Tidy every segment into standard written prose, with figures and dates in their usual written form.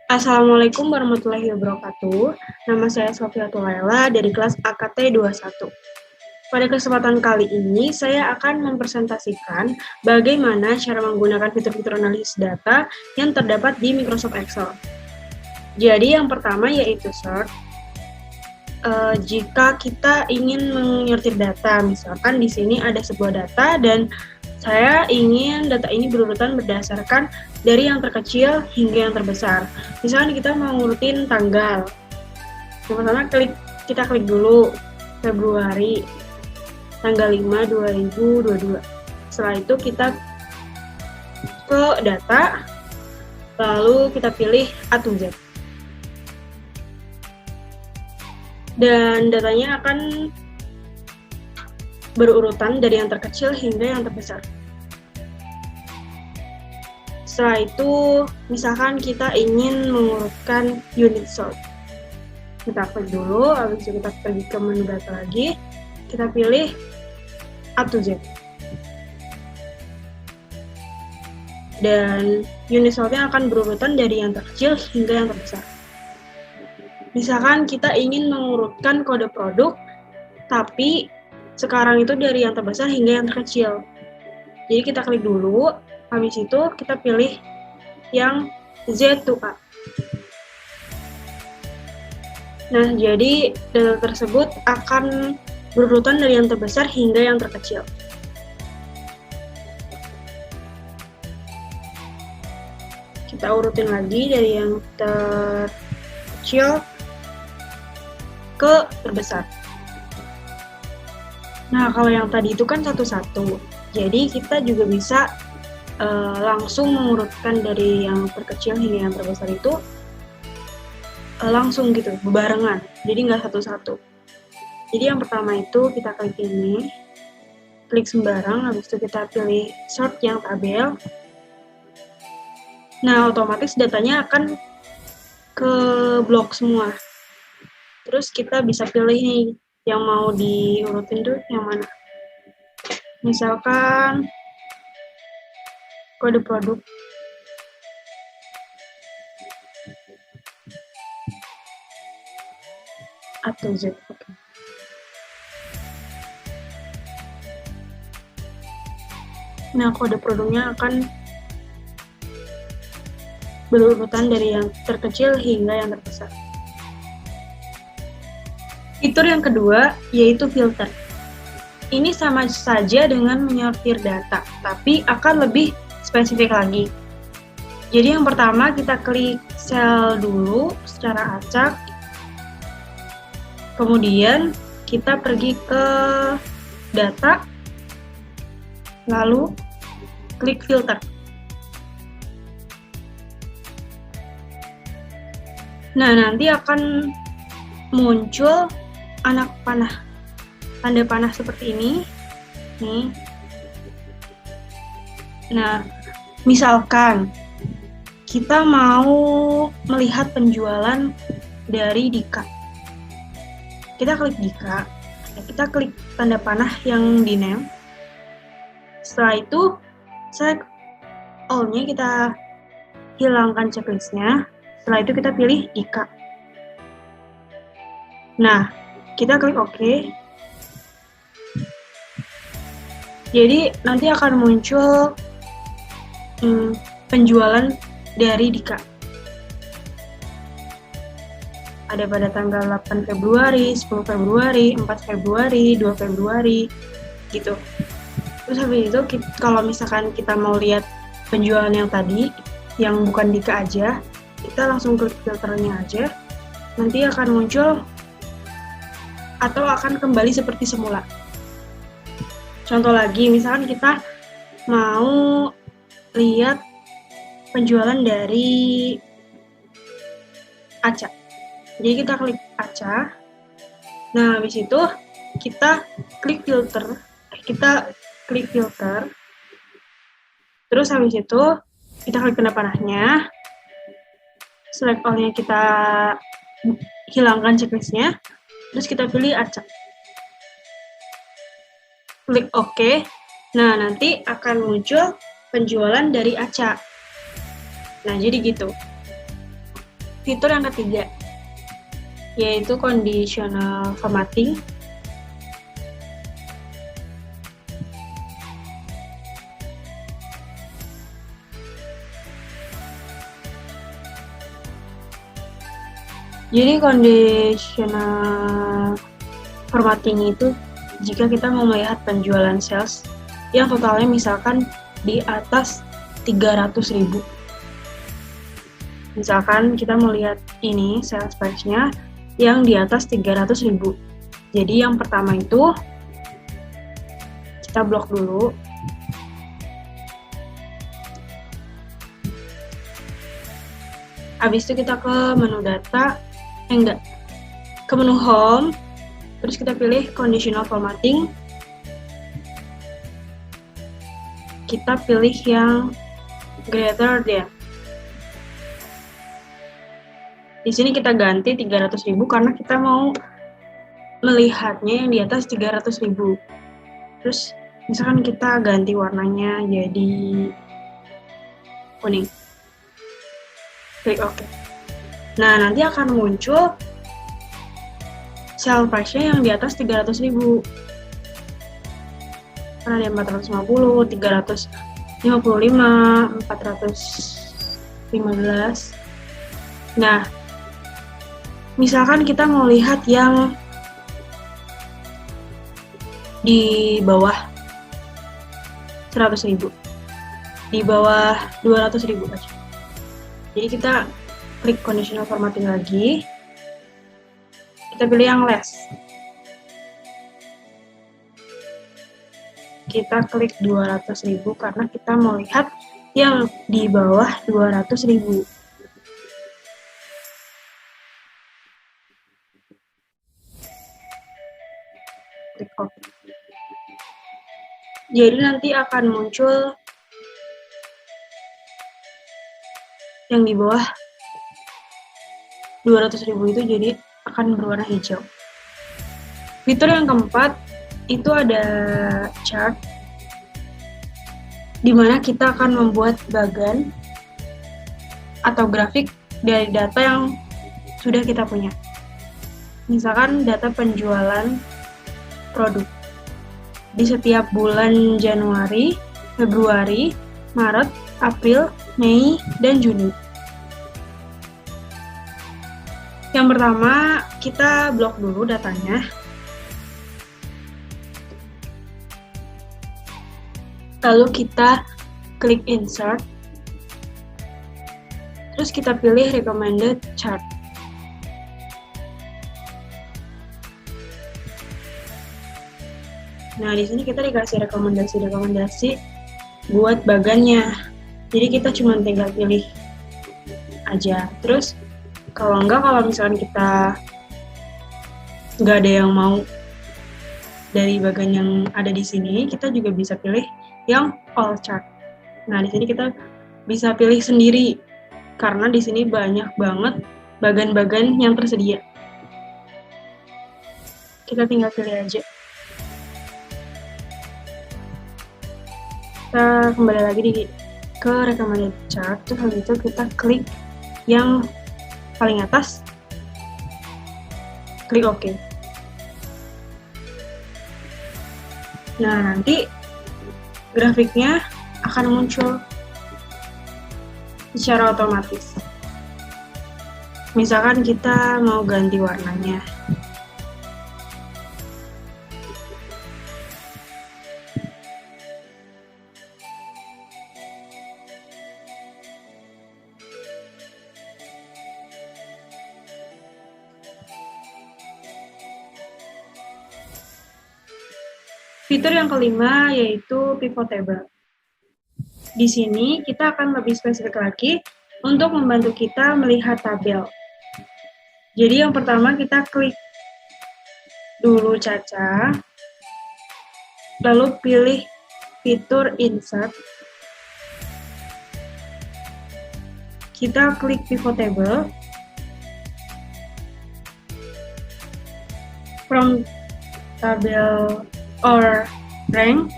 Assalamualaikum warahmatullahi wabarakatuh. Nama saya Sofia Tulaila dari kelas AKT 21. Pada kesempatan kali ini, saya akan mempresentasikan bagaimana cara menggunakan fitur-fitur analisis data yang terdapat di Microsoft Excel. Jadi yang pertama yaitu sort. Jika kita ingin menyortir data, misalkan di sini ada sebuah data dan saya ingin data ini berurutan berdasarkan dari yang terkecil hingga yang terbesar. Misalkan kita mau ngurutin tanggal. Yang pertama kita klik dulu Februari tanggal 5 2022. Setelah itu kita ke data, lalu kita pilih A to Z. Dan datanya akan berurutan dari yang terkecil hingga yang terbesar. Setelah itu, misalkan kita ingin mengurutkan unit sort. Kita klik dulu, habis itu kita pergi ke menu data lagi, kita pilih A to Z. Dan unit sortnya akan berurutan dari yang terkecil hingga yang terbesar. Misalkan kita ingin mengurutkan kode produk, tapi sekarang itu dari yang terbesar hingga yang terkecil. Jadi kita klik dulu, habis itu kita pilih yang Z to A. Nah, jadi data tersebut akan berurutan dari yang terbesar hingga yang terkecil. Kita urutin lagi dari yang terkecil ke terbesar. Nah, kalau yang tadi itu kan satu-satu. Jadi kita juga bisa langsung mengurutkan dari yang terkecil hingga yang terbesar itu langsung gitu, bebarengan. Jadi nggak satu-satu. Jadi yang pertama itu kita klik ini, klik sembarang, habis itu kita pilih sort yang tabel. Nah, otomatis datanya akan ke blok semua. Terus kita bisa pilih nih, yang mau diurutin tuh yang mana. Misalkan kode produk. Atau Z. Okay. Nah, kode produknya akan berurutan dari yang terkecil hingga yang terbesar. Fitur yang kedua yaitu filter. Ini sama saja dengan menyortir data, tapi akan lebih spesifik lagi. Jadi yang pertama kita klik sel dulu secara acak. Kemudian kita pergi ke data, lalu klik filter. Nah, nanti akan muncul anak panah, tanda panah seperti ini. Nih. Nah, misalkan kita mau melihat penjualan dari Dika. Kita klik Dika, kita klik tanda panah yang di name. Setelah itu, select all-nya kita hilangkan checklist-nya. Setelah itu kita pilih Dika. Nah, kita klik OK. Jadi nanti akan muncul penjualan dari Dika. Ada pada tanggal 8 Februari, 10 Februari, 4 Februari, 2 Februari, gitu. Terus habis itu, kalau misalkan kita mau lihat penjualan yang tadi, yang bukan Dika aja, kita langsung klik filternya aja. Nanti akan muncul atau akan kembali seperti semula. Contoh lagi, misalkan kita mau lihat penjualan dari Aca. Jadi kita klik Aca. Nah, habis itu kita klik filter. Terus habis itu kita klik tanda panahnya. Select all-nya kita hilangkan checklist-nya. Terus kita pilih acak. Klik OK. Nah, nanti akan muncul penjualan dari acak. Nah, jadi gitu. fitur yang ketiga, yaitu conditional formatting. Jadi conditional formatting itu jika kita mau melihat penjualan sales yang totalnya misalkan di atas 300.000. Misalkan kita mau lihat ini sales price-nya yang di atas 300.000. Jadi yang pertama itu kita blok dulu. Habis itu kita ke menu data, ke menu home, terus kita pilih conditional formatting. Kita pilih yang greater than. Di sini kita ganti 300.000 karena kita mau melihatnya yang di atas 300.000. Terus misalkan kita ganti warnanya jadi kuning. Klik OK. Nah, nanti akan muncul sell price-nya yang di atas 300.000. Karena ada 450, 355, 415. Nah, misalkan kita mau lihat yang di bawah 100.000, di bawah 200.000 aja. Jadi kita klik conditional formatting lagi, kita pilih yang less. Kita klik 200.000 karena kita mau lihat yang di bawah 200.000. Klik OK. Jadi nanti akan muncul yang di bawah 200.000 itu jadi akan berwarna hijau. Fitur yang keempat itu ada chart, di mana kita akan membuat bagan atau grafik dari data yang sudah kita punya. Misalkan data penjualan produk di setiap bulan Januari, Februari, Maret, April, Mei, dan Juni. Yang pertama, kita blok dulu datanya. Lalu kita klik Insert. Terus kita pilih Recommended Chart. Nah, di sini kita dikasih rekomendasi buat bagannya. Jadi kita cuma tinggal pilih aja. Terus kalau misalkan kita nggak ada yang mau dari bagan yang ada di sini, kita juga bisa pilih yang all chart. Nah, di sini kita bisa pilih sendiri karena di sini banyak banget bagan-bagan yang tersedia. Kita tinggal pilih aja. Kita kembali lagi ke recommended chart, terus habis itu kita klik yang paling atas, klik OK. Nah, nanti grafiknya akan muncul secara otomatis. Misalkan kita mau ganti warnanya. Fitur yang kelima yaitu pivot table. Di sini kita akan lebih spesifik lagi untuk membantu kita melihat tabel. Jadi yang pertama kita klik dulu Caca, lalu pilih fitur Insert. Kita klik pivot table. From tabel or rank.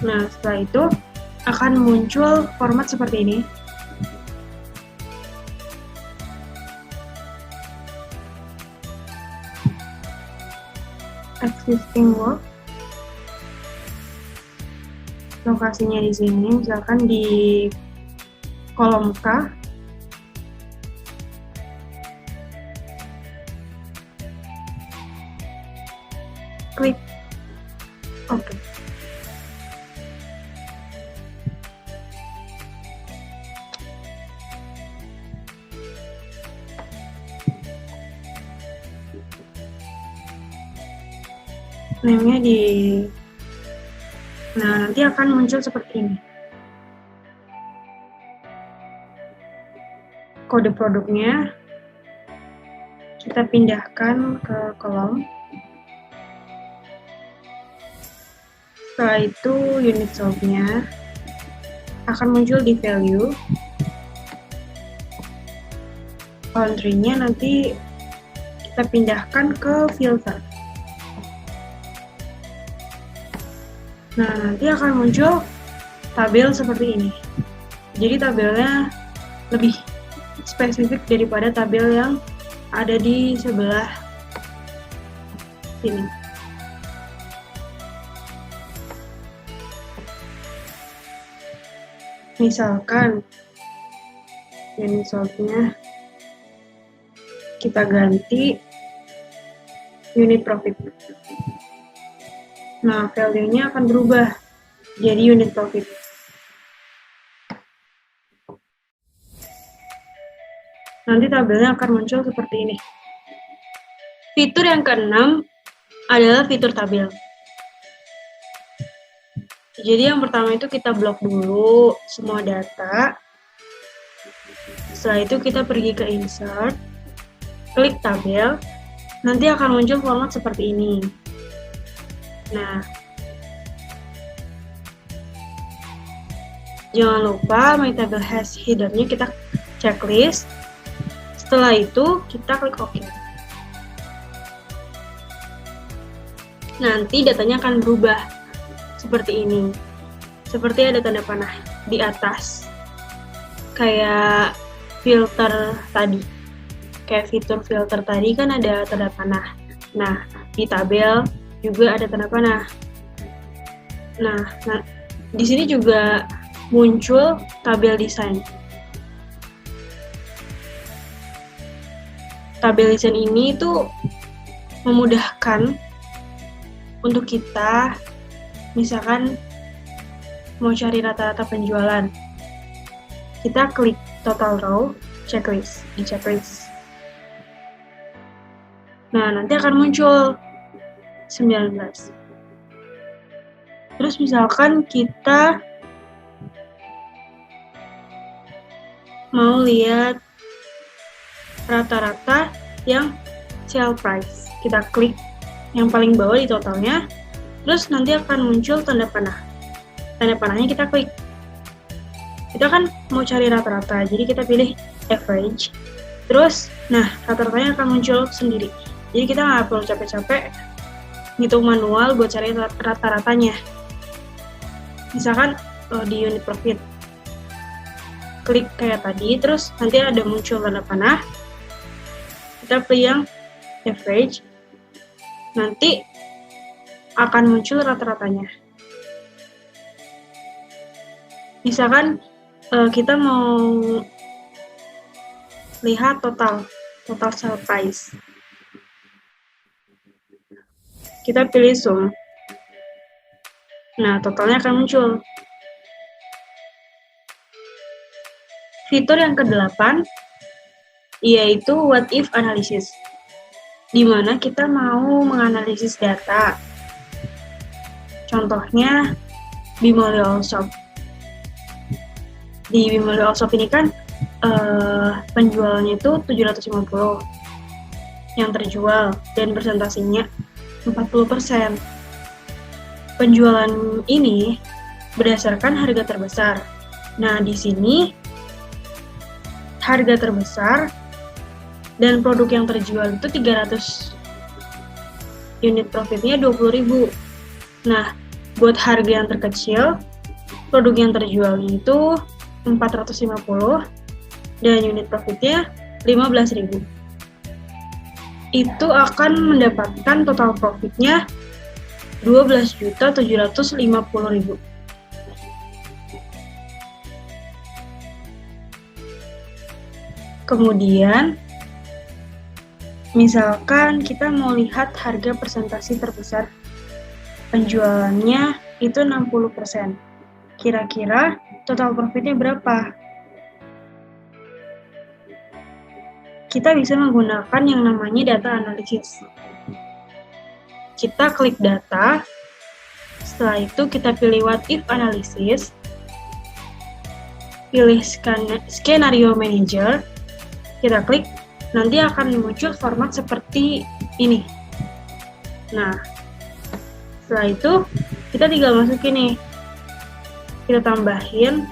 Nah, setelah itu akan muncul format seperti ini. Existing work. Lokasinya di sini, misalkan di kolom K. Klik OK. Name-nya di, nah nanti akan muncul seperti ini. Kode produknya kita pindahkan ke kolom. Setelah itu unit sold-nya akan muncul di value. Country-nya nanti kita pindahkan ke filter. Nah, nanti akan muncul tabel seperti ini. Jadi tabelnya lebih spesifik daripada tabel yang ada di sebelah sini. Misalkan unit sold-nya kita ganti unit profit. Nah, value-nya akan berubah jadi unit profit. Nanti tabelnya akan muncul seperti ini. Fitur yang keenam adalah fitur tabel. Jadi yang pertama itu kita blok dulu semua data. Setelah itu kita pergi ke insert, klik tabel, nanti akan muncul format seperti ini. Nah, jangan lupa my table has header-nya kita checklist. Setelah itu kita klik OK. Nanti datanya akan berubah seperti ini. Seperti ada tanda panah di atas. Kayak filter tadi. Kayak fitur filter tadi kan ada tanda panah. Nah, di tabel juga ada tanda panah. Nah, di sini juga muncul tabel desain. Tabel desain ini tuh memudahkan untuk kita, misalkan mau cari rata-rata penjualan. Kita klik total row, checklist, di checklist. Nah, nanti akan muncul 19. Terus misalkan kita mau lihat rata-rata yang sale price. Kita klik yang paling bawah di totalnya, terus nanti akan muncul tanda panah. Tanda panahnya kita klik. Kita kan mau cari rata-rata, jadi kita pilih average. Terus, nah rata-ratanya akan muncul sendiri. Jadi kita nggak perlu capek-capek ngitung manual buat cari rata-ratanya. Misalkan di unit profit, klik kayak tadi, terus nanti ada muncul tanda panah. Kita pilih yang average, nanti akan muncul rata-ratanya. Misalkan kita mau lihat total sale price. Kita pilih sum. Nah, totalnya akan muncul. Fitur yang ke-8 yaitu what if analysis, di mana kita mau menganalisis data. Contohnya Bimoli Allshop. Di Bimoli Allshop ini kan penjualannya itu 750 yang terjual dan presentasinya 40%. Penjualan ini berdasarkan harga terbesar. Nah, di sini harga terbesar dan produk yang terjual itu 300. Unit profitnya 20.000. Nah, buat harga yang terkecil produk yang terjualnya itu 450 dan unit profitnya 15.000. Itu akan mendapatkan total profitnya 12.750.000. Kemudian, misalkan kita mau lihat harga presentasi terbesar penjualannya itu 60%. Kira-kira total profitnya berapa? Kita bisa menggunakan yang namanya data analisis. Kita klik data, setelah itu kita pilih what if analysis, pilih skenario manager, kita klik, nanti akan muncul format seperti ini. Nah, setelah itu kita tinggal masukin nih, kita tambahin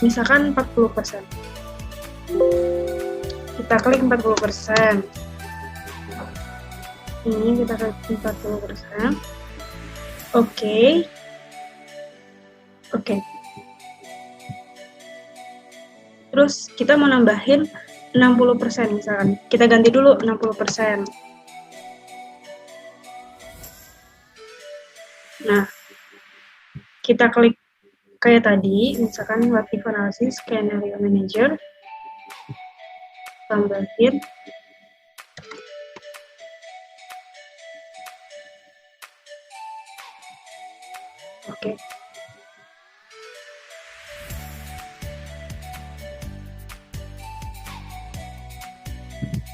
misalkan 40%. Kita klik 40%. Ini kita klik 40%. Oke. Terus kita mau nambahin 60% misalkan. Kita ganti dulu 60%. Nah, kita klik kayak tadi, misalkan what if analysis, scenario manager, tambahin. Oke.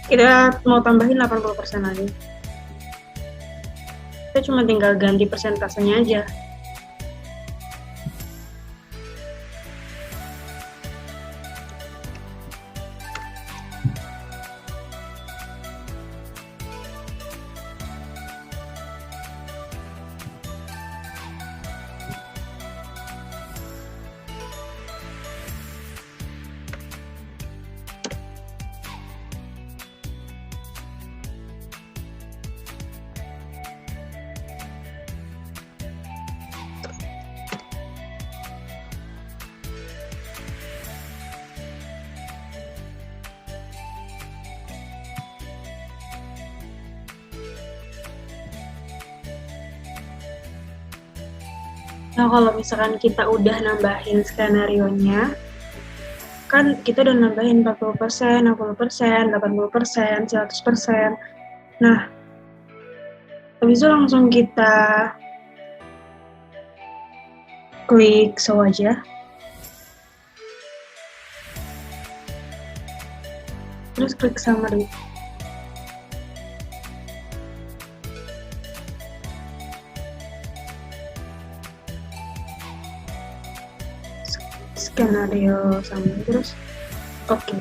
Kita mau tambahin 80% lagi. Kita cuma tinggal ganti persentasenya aja. Nah, kalau misalkan kita udah nambahin skenario-nya, kan kita udah nambahin 40%, 60%, 80%, 100%. Nah, habis itu langsung kita klik show aja. Terus klik summary. Skenario sama terus oke.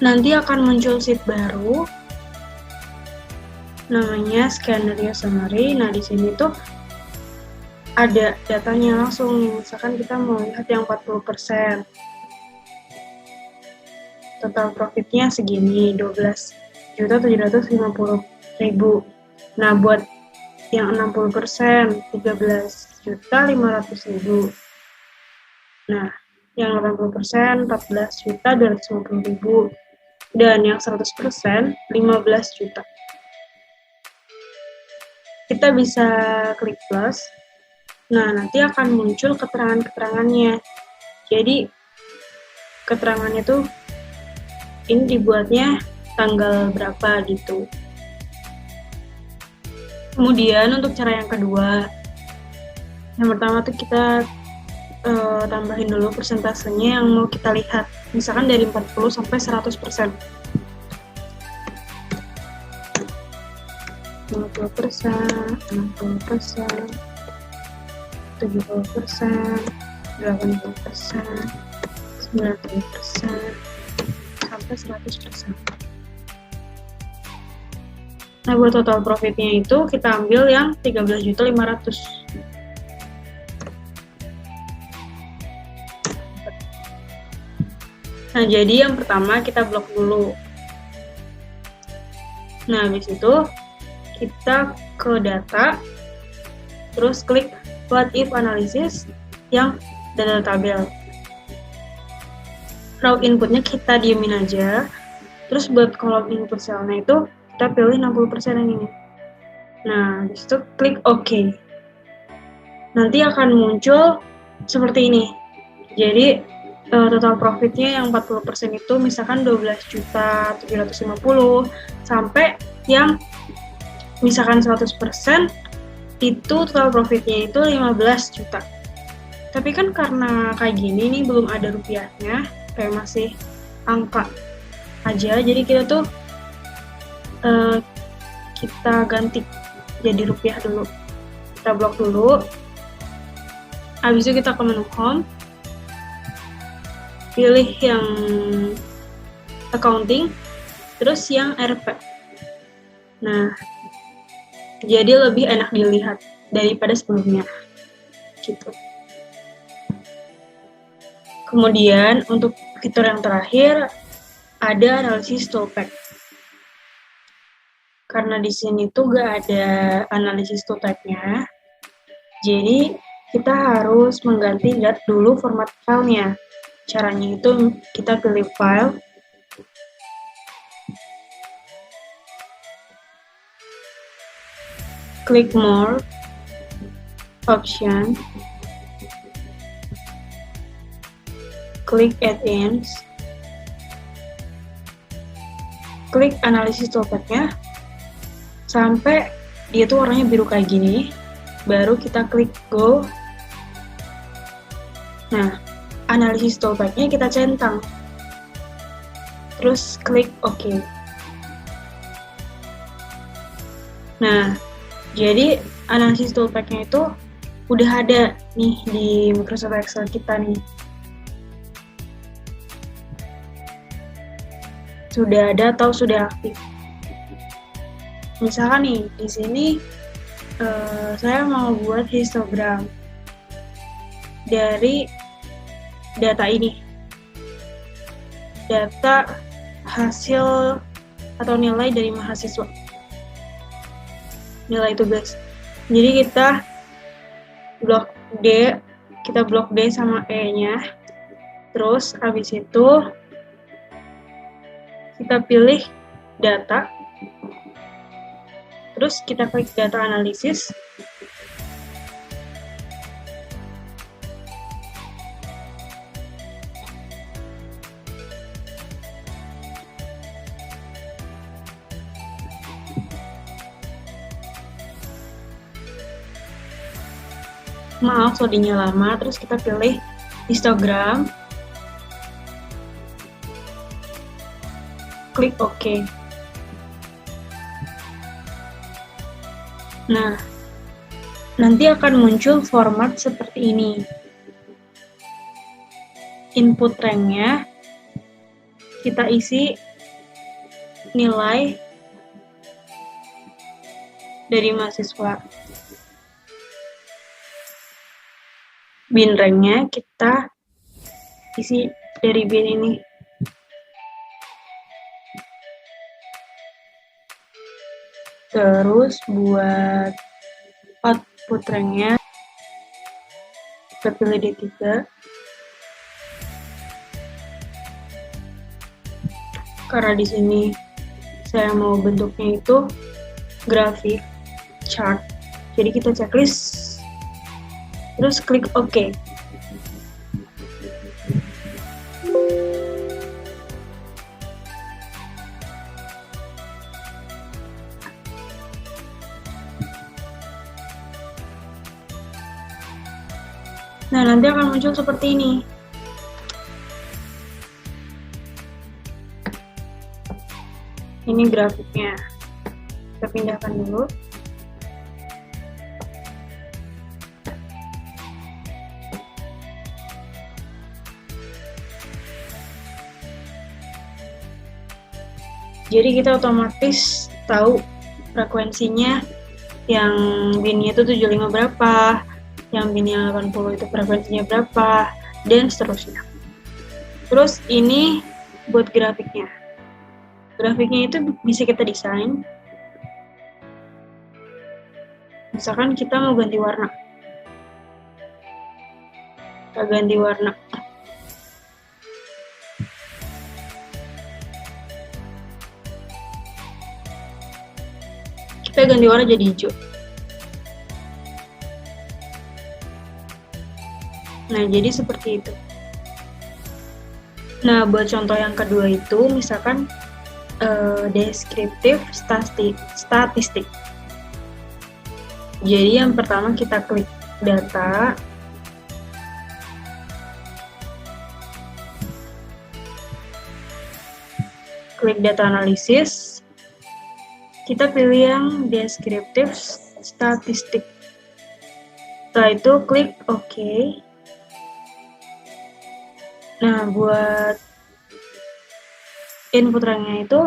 Nanti akan muncul sheet baru namanya skenario summary. Nah, di sini tuh ada datanya langsung. Misalkan kita mau lihat yang 40%. Total profitnya segini, 12.750.000. Nah, buat yang 60%, 13.500.000. Nah, yang 80%, 14.250.000. Dan yang 100%, 15 juta. Kita bisa klik plus. Nah, nanti akan muncul keterangan-keterangannya. Jadi, keterangannya tuh ini dibuatnya tanggal berapa gitu. Kemudian untuk cara yang kedua, yang pertama tuh kita tambahin dulu persentasenya yang mau kita lihat. Misalkan dari 40 sampai 100%. 50%, 60%, 70%, 80%, 90%, sampai 100%. Nah, buat total profitnya itu kita ambil yang 13.500.000. Nah, jadi yang pertama kita blok dulu. Nah, habis itu kita ke data, terus klik what if analysis yang data tabel. Raw inputnya kita diemin aja, terus buat kolom input cell-nya itu kita pilih 60% yang ini. Nah, disitu klik OK. Nanti akan muncul seperti ini. Jadi total profitnya yang 40% itu misalkan 12.750 sampai yang misalkan 100% itu total profitnya itu 15 juta. Tapi kan karena kayak gini nih belum ada rupiahnya, kayak masih angka aja, jadi kita tuh kita ganti jadi rupiah dulu. Kita blok dulu. Habis itu kita ke menu home, pilih yang accounting, terus yang RP. Nah, jadi lebih enak dilihat daripada sebelumnya, gitu. Kemudian untuk fitur yang terakhir ada analisis toolpath. Karena di sini tuh gak ada analisis toolpath-nya, jadi kita harus mengganti dulu format filenya. Caranya itu kita pilih file, klik more, option, klik add-ins, klik analisis toolpath-nya sampai dia tuh warnanya biru kayak gini, baru kita klik go. Nah, analisis toolpath-nya kita centang, terus klik OK. Nah, jadi analisis toolpath-nya itu udah ada nih di Microsoft Excel kita nih. Sudah ada atau sudah aktif. Misalkan nih, di sini saya mau buat histogram dari data ini. Data hasil atau nilai dari mahasiswa. Nilai tugas. Jadi kita blok D sama E-nya. Terus habis itu kita pilih data. Terus kita klik data analisis. Maaf, loadingnya lama. Terus kita pilih histogram. Klik OK. Nah, nanti akan muncul format seperti ini. Input rank-nya kita isi nilai dari mahasiswa. Bin rank-nya kita isi dari bin ini. Terus buat output rank-nya kita pilih D3. Karena di sini saya mau bentuknya itu grafik chart, jadi kita checklist. Terus klik OK. Nah, nanti akan muncul seperti ini. Ini grafiknya. Kita pindahkan dulu. Jadi kita otomatis tahu frekuensinya, yang binnya itu 75 berapa, yang binnya 80 itu frekuensinya berapa, dan seterusnya. Terus ini buat grafiknya. Grafiknya itu bisa kita desain. Misalkan kita mau ganti warna. Kita ganti warna. Kita ganti warna jadi hijau. Nah, jadi seperti itu. Nah, buat contoh yang kedua itu, misalkan deskriptif statistik. Jadi yang pertama kita klik data, klik data analisis, kita pilih yang deskriptif statistik. Setelah itu klik OK. Nah, buat input ranknya itu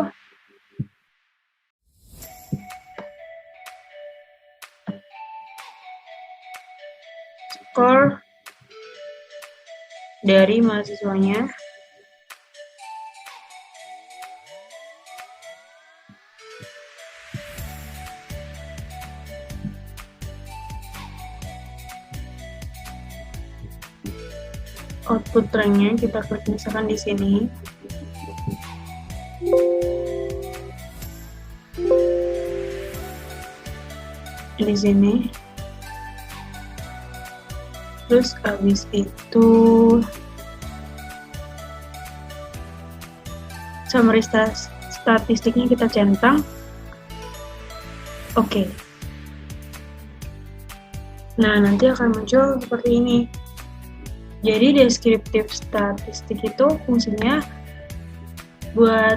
skor dari mahasiswanya, output ranknya kita klik misalkan di sini. Di sini. Terus habis itu summary statistiknya kita centang. Oke. Nah, nanti akan muncul seperti ini. Jadi deskriptif statistik itu fungsinya buat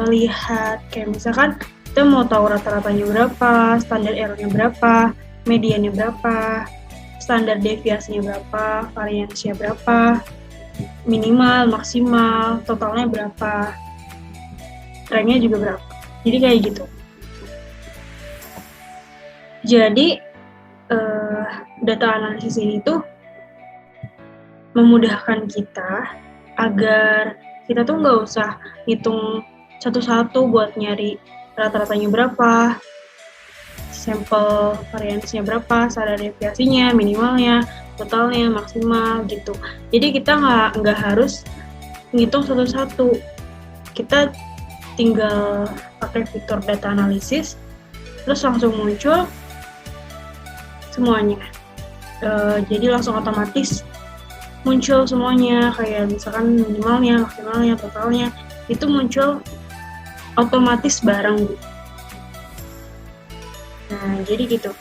lihat kayak misalkan kita mau tahu rata-ratanya berapa, standar errornya berapa, mediannya berapa, standar deviasinya berapa, variansinya berapa, minimal, maksimal, totalnya berapa, ranknya juga berapa. Jadi kayak gitu. Jadi data analisis ini tuh memudahkan kita agar kita tuh nggak usah ngitung satu-satu buat nyari rata-ratanya berapa, sampel variansinya berapa, standar deviasinya, minimalnya, totalnya, maksimal gitu. Jadi kita nggak harus ngitung satu-satu. Kita tinggal pakai fitur data analisis, terus langsung muncul semuanya. Jadi langsung otomatis muncul semuanya, kayak misalkan minimalnya, maksimalnya, totalnya, itu muncul otomatis bareng. Nah, jadi gitu.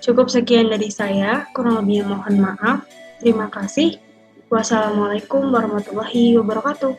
Cukup sekian dari saya, kurang lebihnya mohon maaf. Terima kasih. Wassalamualaikum warahmatullahi wabarakatuh.